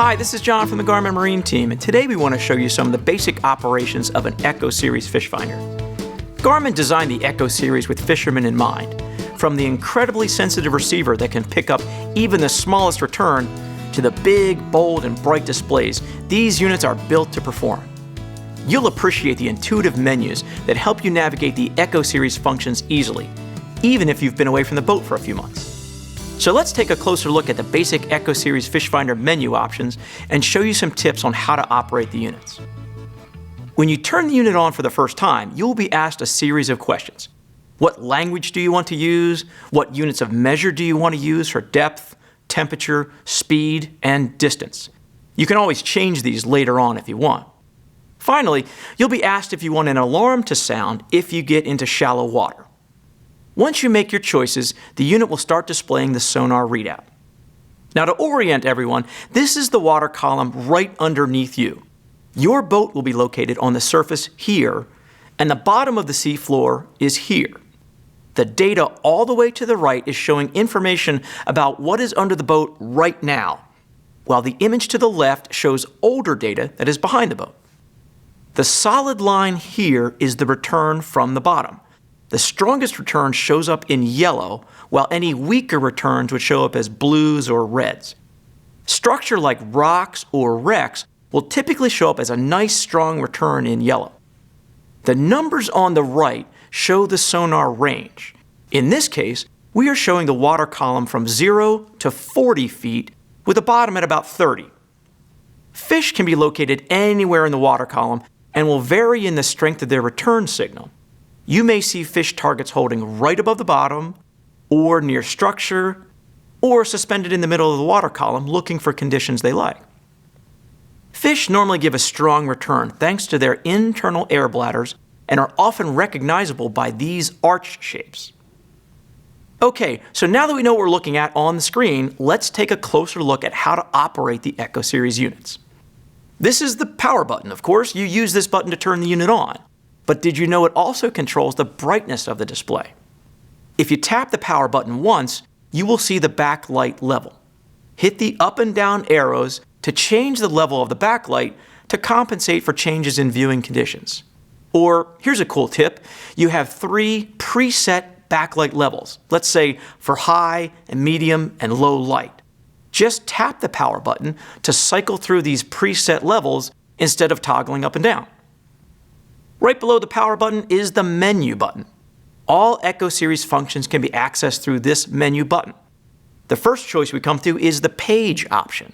Hi, this is John from the Garmin Marine team, and today we want to show you some of the basic operations of an Echo Series fish finder. Garmin designed the Echo Series with fishermen in mind. From the incredibly sensitive receiver that can pick up even the smallest return to the big, bold, and bright displays, these units are built to perform. You'll appreciate the intuitive menus that help you navigate the Echo Series functions easily, even if you've been away from the boat for a few months. So let's take a closer look at the basic Echo Series fish finder menu options and show you some tips on how to operate the units. When you turn the unit on for the first time, you'll be asked a series of questions. What language do you want to use? What units of measure do you want to use for depth, temperature, speed, and distance? You can always change these later on if you want. Finally, you'll be asked if you want an alarm to sound if you get into shallow water. Once you make your choices, the unit will start displaying the sonar readout. Now, to orient everyone, this is the water column right underneath you. Your boat will be located on the surface here, and the bottom of the sea floor is here. The data all the way to the right is showing information about what is under the boat right now, while the image to the left shows older data that is behind the boat. The solid line here is the return from the bottom. The strongest return shows up in yellow, while any weaker returns would show up as blues or reds. Structure like rocks or wrecks will typically show up as a nice strong return in yellow. The numbers on the right show the sonar range. In this case, we are showing the water column from 0 to 40 feet with a bottom at about 30. Fish can be located anywhere in the water column and will vary in the strength of their return signal. You may see fish targets holding right above the bottom, or near structure, or suspended in the middle of the water column looking for conditions they like. Fish normally give a strong return thanks to their internal air bladders and are often recognizable by these arch shapes. Okay, so now that we know what we're looking at on the screen, let's take a closer look at how to operate the Echo Series units. This is the power button, of course. You use this button to turn the unit on. But did you know it also controls the brightness of the display? If you tap the power button once, you will see the backlight level. Hit the up and down arrows to change the level of the backlight to compensate for changes in viewing conditions. Or here's a cool tip. You have 3 preset backlight levels, let's say for high and medium and low light. Just tap the power button to cycle through these preset levels instead of toggling up and down. Right below the power button is the menu button. All Echo Series functions can be accessed through this menu button. The first choice we come to is the page option.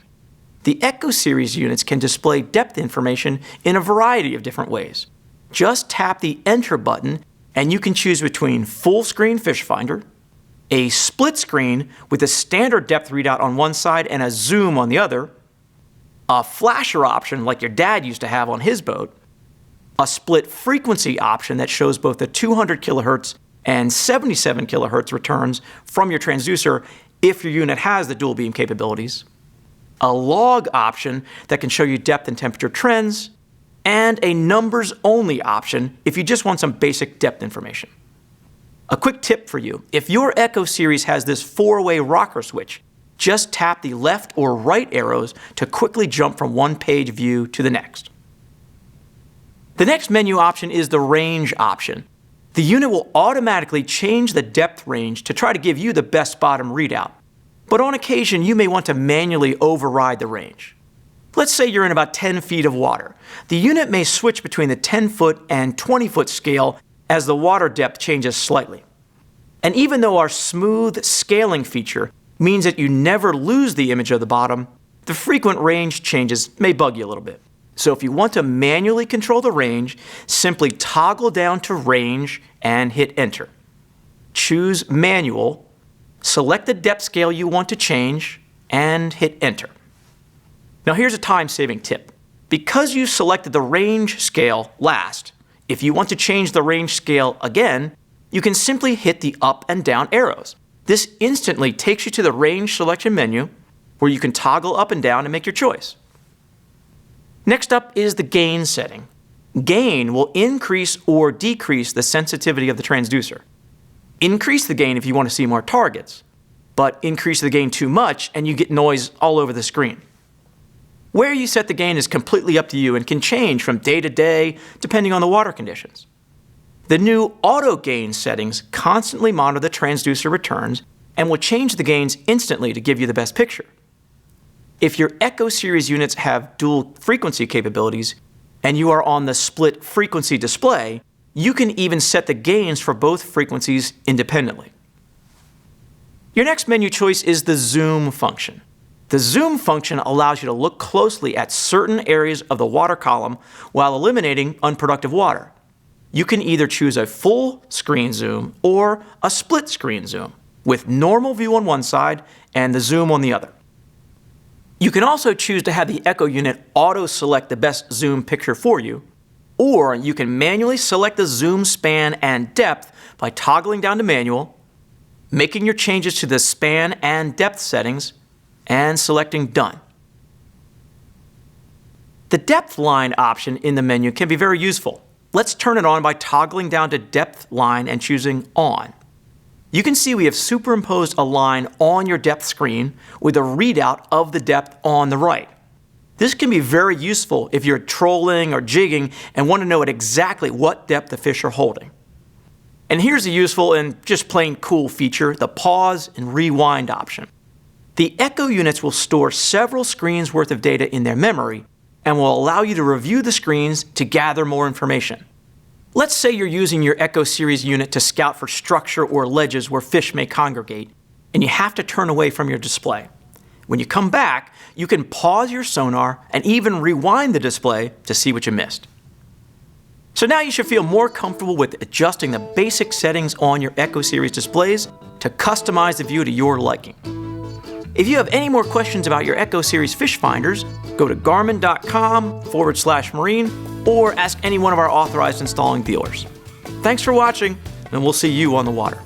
The Echo Series units can display depth information in a variety of different ways. Just tap the Enter button and you can choose between full screen fish finder, a split screen with a standard depth readout on one side and a zoom on the other, a flasher option like your dad used to have on his boat, a split frequency option that shows both the 200 kilohertz and 77 kilohertz returns from your transducer if your unit has the dual beam capabilities, a log option that can show you depth and temperature trends, and a numbers only option if you just want some basic depth information. A quick tip for you, if your Echo Series has this 4-way rocker switch, just tap the left or right arrows to quickly jump from one page view to the next. The next menu option is the range option. The unit will automatically change the depth range to try to give you the best bottom readout. But on occasion, you may want to manually override the range. Let's say you're in about 10 feet of water. The unit may switch between the 10-foot and 20-foot scale as the water depth changes slightly. And even though our smooth scaling feature means that you never lose the image of the bottom, the frequent range changes may bug you a little bit. So if you want to manually control the range, simply toggle down to range and hit enter. Choose manual, select the depth scale you want to change, and hit enter. Now here's a time-saving tip. Because you selected the range scale last, if you want to change the range scale again, you can simply hit the up and down arrows. This instantly takes you to the range selection menu where you can toggle up and down and make your choice. Next up is the gain setting. Gain will increase or decrease the sensitivity of the transducer. Increase the gain if you want to see more targets, but increase the gain too much and you get noise all over the screen. Where you set the gain is completely up to you and can change from day to day depending on the water conditions. The new auto gain settings constantly monitor the transducer returns and will change the gains instantly to give you the best picture. If your Echo Series units have dual frequency capabilities and you are on the split frequency display, you can even set the gains for both frequencies independently. Your next menu choice is the zoom function. The zoom function allows you to look closely at certain areas of the water column while eliminating unproductive water. You can either choose a full screen zoom or a split screen zoom, with normal view on one side and the zoom on the other. You can also choose to have the Echo unit auto-select the best zoom picture for you, or you can manually select the zoom span and depth by toggling down to manual, making your changes to the span and depth settings, and selecting Done. The depth line option in the menu can be very useful. Let's turn it on by toggling down to Depth Line and choosing On. You can see we have superimposed a line on your depth screen with a readout of the depth on the right. This can be very useful if you're trolling or jigging and want to know at exactly what depth the fish are holding. And here's a useful and just plain cool feature, the pause and rewind option. The Echo units will store several screens worth of data in their memory and will allow you to review the screens to gather more information. Let's say you're using your Echo Series unit to scout for structure or ledges where fish may congregate, and you have to turn away from your display. When you come back, you can pause your sonar and even rewind the display to see what you missed. So now you should feel more comfortable with adjusting the basic settings on your Echo Series displays to customize the view to your liking. If you have any more questions about your Echo Series fish finders, go to garmin.com/marine or ask any one of our authorized installing dealers. Thanks for watching, and we'll see you on the water.